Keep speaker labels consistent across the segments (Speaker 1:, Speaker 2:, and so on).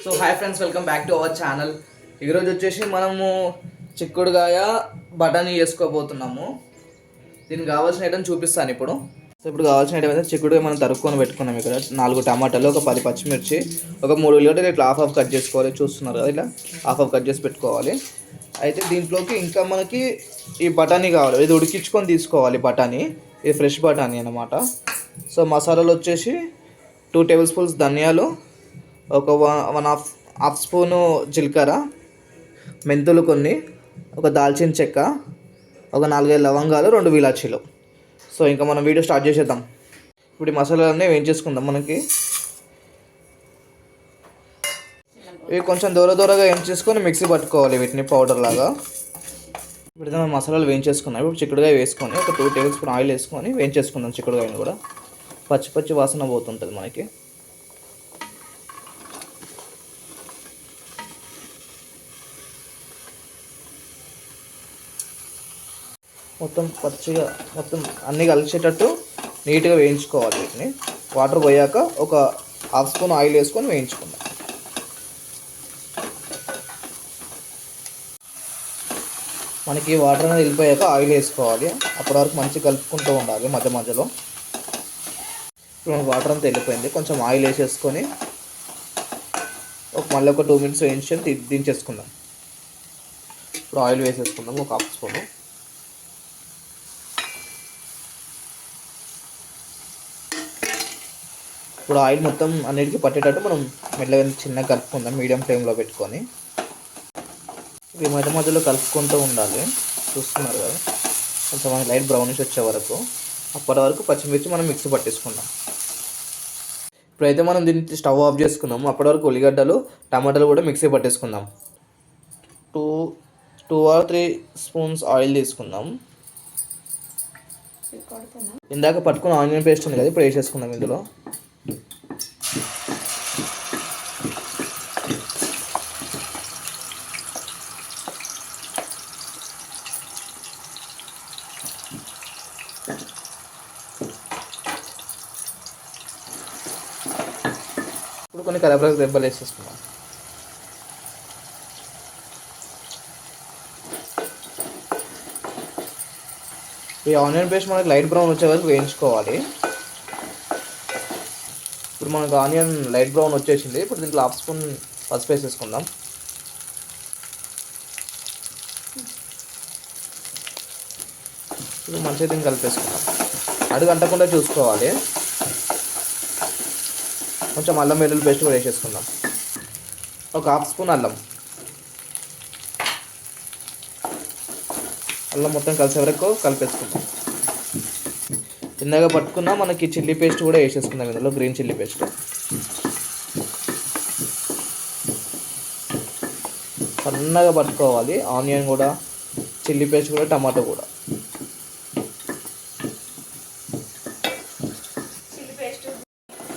Speaker 1: So hi friends, welcome back to our channel. ఈరోజు వచ్చేసి మనము చిక్కుడుగాయ బఠానీ చేసుకోబోతున్నాము. దీనికి కావాల్సిన ఐటమ్ చూపిస్తాను ఇప్పుడు. సో ఇప్పుడు కావాల్సిన ఐటమ్ అయితే చిక్కుడుగా మనం తరుక్కొని పెట్టుకున్నాం. ఇక్కడ 4 టమాటాలు, ఒక 10 పచ్చిమిర్చి, ఒక 3 ఉల్లిగడ్డలు ఇట్లా హాఫ్ కట్ చేసుకోవాలి. చూస్తున్నారు కదా, ఇట్లా హాఫ్ కట్ చేసి పెట్టుకోవాలి. అయితే దీంట్లోకి ఇంకా మనకి ఈ బఠానీ కావాలి. ఇది ఉడికించుకొని తీసుకోవాలి. బఠానీ ఇది ఫ్రెష్ బఠానీ అన్నమాట. సో మసాలాలు వచ్చేసి 2 టేబుల్ స్పూన్స్ ధనియాలు, ఒక 1.5 స్పూను జీలకర్ర, మెంతులు కొన్ని, ఒక దాల్చిన చెక్క, ఒక 4-5 లవంగాలు, 2 ఇలాచీలు. సో ఇంకా మనం వీడియో స్టార్ట్ చేసేద్దాం. ఇప్పుడు ఈ మసాలాలన్నీ వేయించేసుకుందాం. మనకి ఇవి కొంచెం దూరగా వేయించేసుకొని మిక్సీ పట్టుకోవాలి వీటిని పౌడర్ లాగా. ఇప్పుడు మనం మసాలాలు వేయించేసుకున్నాం. ఇప్పుడు చిక్కుడుగాయ వేసుకొని ఒక 2 టేబుల్ స్పూన్ ఆయిల్ వేసుకొని వేయించేసుకుందాం. చిక్కుడుగాయని కూడా పచ్చి వాసన పోతుంటుంది మనకి. మొత్తం అన్నీ కలిసేటట్టు నీట్గా వేయించుకోవాలి. వీటిని వాటర్ పోయాక ఒక 1/2 స్పూన్ ఆయిల్ వేసుకొని వేయించుకుందాం. మనకి వాటర్ అనేది వెళ్ళిపోయాక ఆయిల్ వేసుకోవాలి. అప్పటి వరకు మంచిగా కలుపుకుంటూ ఉండాలి మధ్యలో. ఇప్పుడు మనకి వాటర్ అంతా వెళ్ళిపోయింది. కొంచెం ఆయిల్ వేసేసుకొని మళ్ళీ ఒక 2 మినిట్స్ వేయించుకొని దించేసుకుందాం. ఇప్పుడు ఆయిల్ వేసేసుకుందాం ఒక 1/2 స్పూను. ఇప్పుడు ఆయిల్ మొత్తం అన్నిటికీ పట్టేటట్టు మనం మెల్లగా చిన్నగా కలుపుకుందాం మీడియం ఫ్లేమ్లో పెట్టుకొని. ఇది మధ్యలో కలుపుకుంటూ ఉండాలి. చూస్తున్నారు కదా, కొంచెం మనకి లైట్ బ్రౌనిష్ వచ్చే వరకు. అప్పటి వరకు పచ్చిమిర్చి మనం మిక్సీ పట్టేసుకుందాం. ఇప్పుడైతే మనం దీన్ని స్టవ్ ఆఫ్ చేసుకున్నాము. అప్పటి వరకు ఉల్లిగడ్డలు, టమాటాలు కూడా మిక్సీ పట్టేసుకుందాం. 2 or 3 స్పూన్స్ ఆయిల్ తీసుకుందాం. ఇందాక పట్టుకున్న ఆనియన్ పేస్ట్ ఉంది కదా, ఇప్పుడు వేసేసుకుందాం ఇందులో. ఇప్పుడు కొన్ని కరివేపాకు దెబ్బలు వేసేసుకుందాం. ఈ ఆనియన్ పేస్ట్ మనకి లైట్ బ్రౌన్ వచ్చే వరకు వేయించుకోవాలి. ఇప్పుడు మనకు ఆనియన్ లైట్ బ్రౌన్ వచ్చేసింది. ఇప్పుడు దీంట్లో 1/2 స్పూన్ పసుపు వేసేసుకుందాం. ఇప్పుడు మంచిగా దీన్ని కలిపేసుకుందాం. అడుగు అంటకుండా చూసుకోవాలి. కొంచెం అల్లం వెల్లుల్లి పేస్ట్ కూడా వేసేసుకుందాం. ఒక 1/2 స్పూన్ అల్లం మొత్తం కలిసే వరకు కలిపేసుకుందాం. ఇందాక పట్టుకున్నా మనకి చిల్లీ పేస్ట్ కూడా వేసేసుకుందాం ఇందులో, గ్రీన్ చిల్లీ పేస్ట్. సన్నగా పట్టుకోవాలి ఆనియన్ కూడా, చిల్లీ పేస్ట్ కూడా, టమాటో కూడా.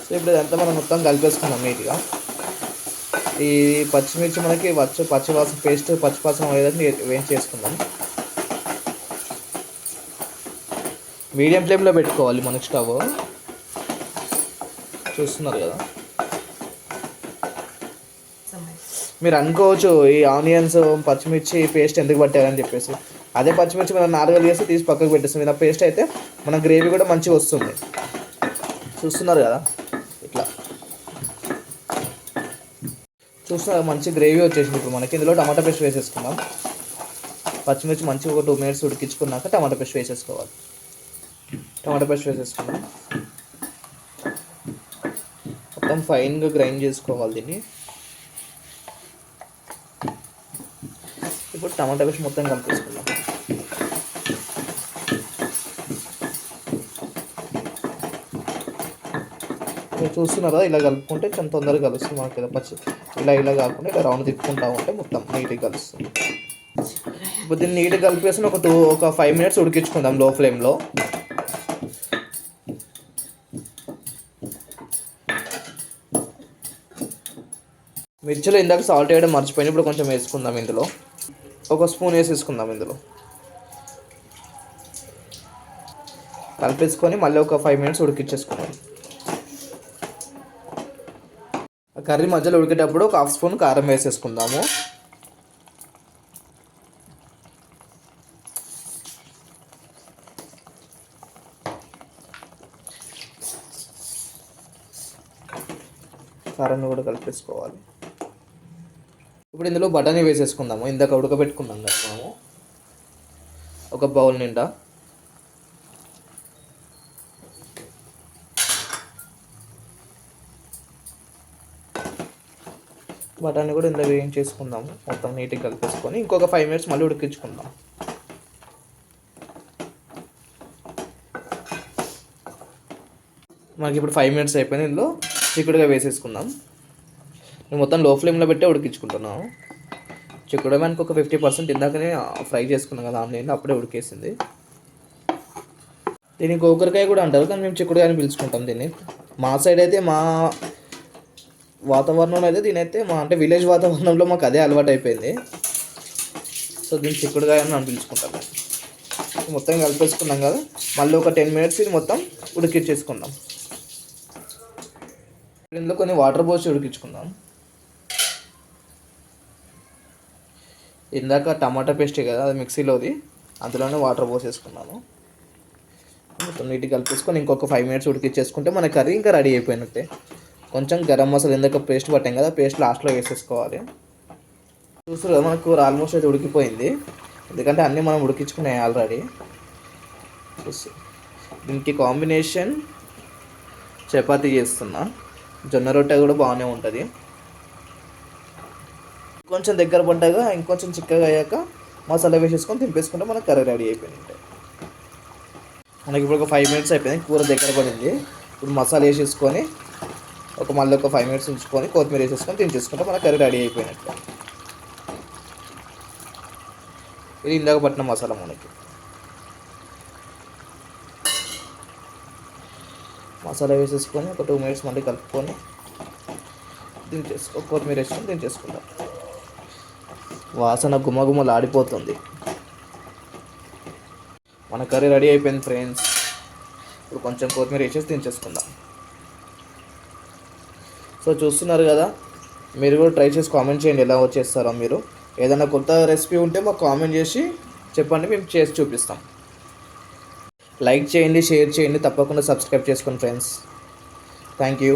Speaker 1: సో ఇప్పుడు ఇదంతా మనం మొత్తం కలిపేసుకుందాం నీట్గా. ఈ పచ్చిమిర్చి మనకి పచ్చివాసన పేస్ట్ పచ్చివాసన అయ్యేదాన్ని వేయించేసుకుందాం. మీడియం ఫ్లేమ్లో పెట్టుకోవాలి మనకి స్టవ్. చూస్తున్నారు కదా, మీరు అనుకోవచ్చు ఈ ఆనియన్స్ పచ్చిమిర్చి పేస్ట్ ఎందుకు పట్టారని చెప్పేసి. అదే పచ్చిమిర్చి మనం 4 చేసి తీసి పక్కకు పెట్టేస్తాం. ఇలా పేస్ట్ అయితే మన గ్రేవీ కూడా మంచిగా వస్తుంది. చూస్తున్నారు కదా, ఇట్లా చూస్తున్నారు మంచి గ్రేవీ వచ్చేసింది. ఇప్పుడు మనకి ఇందులో టమాటా పేస్ట్ వేసేసుకుందాం. పచ్చిమిర్చి మంచిగా ఒక 2 మినిట్స్ ఉడికించుకున్నాక టమాటా పేస్ట్ వేసేసుకోవాలి. టమాటా పేస్ట్ వేసేసుకుందాం. మొత్తం ఫైన్గా గ్రైండ్ చేసుకోవాలి దీన్ని. ఇప్పుడు టమాటా పేస్ట్ మొత్తం కలిపేసుకుందాం. మీరు చూస్తున్నారా, ఇలా కలుపుకుంటే కొంచెం తొందరగా కలుస్తుంది మనకి. ఇలా కాకుండా ఇలా రౌండ్ తిప్పుకుంటా ఉంటే మొత్తం నీట్గా కలుస్తుంది. ఇప్పుడు దీన్ని నీట్గా కలిపేసి ఒక 5 మినిట్స్ ఉడికించుకుందాం లో ఫ్లేమ్లో. మిర్చిలో ఇందాక సాల్ట్ వేయడం మర్చిపోయింది. ఇప్పుడు కొంచెం వేసుకుందాం ఇందులో. 1 స్పూన్ వేసేసుకుందాం ఇందులో. కలిపేసుకొని మళ్ళీ ఒక 5 మినిట్స్ ఉడికించేసుకుందాం. కర్రీ మధ్యలో ఉడికేటప్పుడు ఒక హాఫ్ స్పూన్ కారం వేసేసుకుందాము. కారాన్ని కూడా కలిపేసుకోవాలి. ఇప్పుడు ఇందులో బఠానీ వేసేసుకుందాము. ఇందాక ఉడకబెట్టుకున్నాం కదా మనము, ఒక బౌల్ నిండా. బఠానీ కూడా ఇందులో వేయించేసుకుందాము. మొత్తం నీట్గా కలిపేసుకొని ఇంకొక 5 minutes మళ్ళీ ఉడికించుకుందాం. మనకి ఇప్పుడు 5 minutes అయిపోయింది. ఇందులో చిక్కుడుగా వేసేసుకుందాం. నేను మొత్తం లో ఫ్లేమ్లో పెట్టే ఉడికించుకుంటున్నాను. చిక్కుడుగా మనకు ఒక 50% ఇందాకనే ఫ్రై చేసుకున్నాం కదా ఆమ్లెట్, అప్పుడే ఉడికేసింది. దీన్ని గోకరకాయ కూడా అంటారు, కానీ మేము చిక్కుడుగా అని పిలుచుకుంటాం దీన్ని. మా సైడ్ అయితే, మా వాతావరణంలో అయితే దీనైతే అంటే విలేజ్ వాతావరణంలో మాకు అదే అలవాటు అయిపోయింది. సో దీన్ని చిక్కుడుకాయ అని పిలుచుకుంటాం. మొత్తం కలిపేసుకున్నాం కదా, మళ్ళీ ఒక 10 minutes ఇది మొత్తం ఉడికించేసుకుందాం. ఇందులో కొన్ని వాటర్ పోసి ఉడికించుకుందాం. ఇందాక టమాటా పేస్ట్ కదా అది మిక్సీలోది, అందులోనే వాటర్ పోసేసుకున్నాను. మొత్తం నీట్గా కలిపేసుకొని ఇంకొక 5 minutes ఉడికించేసుకుంటే మన కర్రీ ఇంకా రెడీ అయిపోయినట్టే. కొంచెం గరం మసాలా ఇందాక పేస్ట్ పట్టాం కదా, పేస్ట్ లాస్ట్లో వేసేసుకోవాలి. చూస్తారు కదా, మన కూర ఆల్మోస్ట్ అయితే ఉడికిపోయింది, ఎందుకంటే అన్నీ మనం ఉడికించుకున్నాయి ఆల్రెడీ. దీనికి కాంబినేషన్ చపాతీ చేస్తున్నా. జొన్న రొట్టె కూడా బాగానే ఉంటుంది. కొంచెం దగ్గర పడ్డాక ఇంకొంచెం చిక్కగా అయ్యాక మసాలా వేసేసుకొని తింపేసుకుంటే మనకు కర్రీ రెడీ అయిపోయింది. మనకి ఇప్పుడు ఒక 5 minutes అయిపోయింది, కూర దగ్గర పడింది. ఇప్పుడు మసాలా వేసేసుకొని మళ్ళీ ఒక 5 minutes ఉంచుకొని కొత్తిమీర వేసేసుకొని తినేసుకుంటే మన కర్రీ రెడీ అయిపోయినట్టు. ఇది ఇందాక పట్టిన మసాలా. మనకి మసాలా వేసేసుకొని ఒక 2 minutes మళ్ళీ కలుపుకొని కొత్తిమీర వేసుకొని దించేసుకుందాం. వాసన గుమగుమలు ఆడిపోతుంది. మన కర్రీ రెడీ అయిపోయింది ఫ్రెండ్స్. ఇప్పుడు కొంచెం కొత్తిమీర వేసేసి దించేసుకుందాం. సో చూస్తున్నారు కదా, మీరు కూడా ట్రై చేసి కామెంట్ చేయండి ఎలా వచ్చేస్తారో. మీరు ఏదైనా కొత్త రెసిపీ ఉంటే మాకు కామెంట్ చేసి చెప్పండి, మేము చేసి చూపిస్తాం. లైక్ చేయండి, షేర్ చేయండి, తప్పకుండా సబ్స్క్రైబ్ చేసుకోండి ఫ్రెండ్స్. Thank you.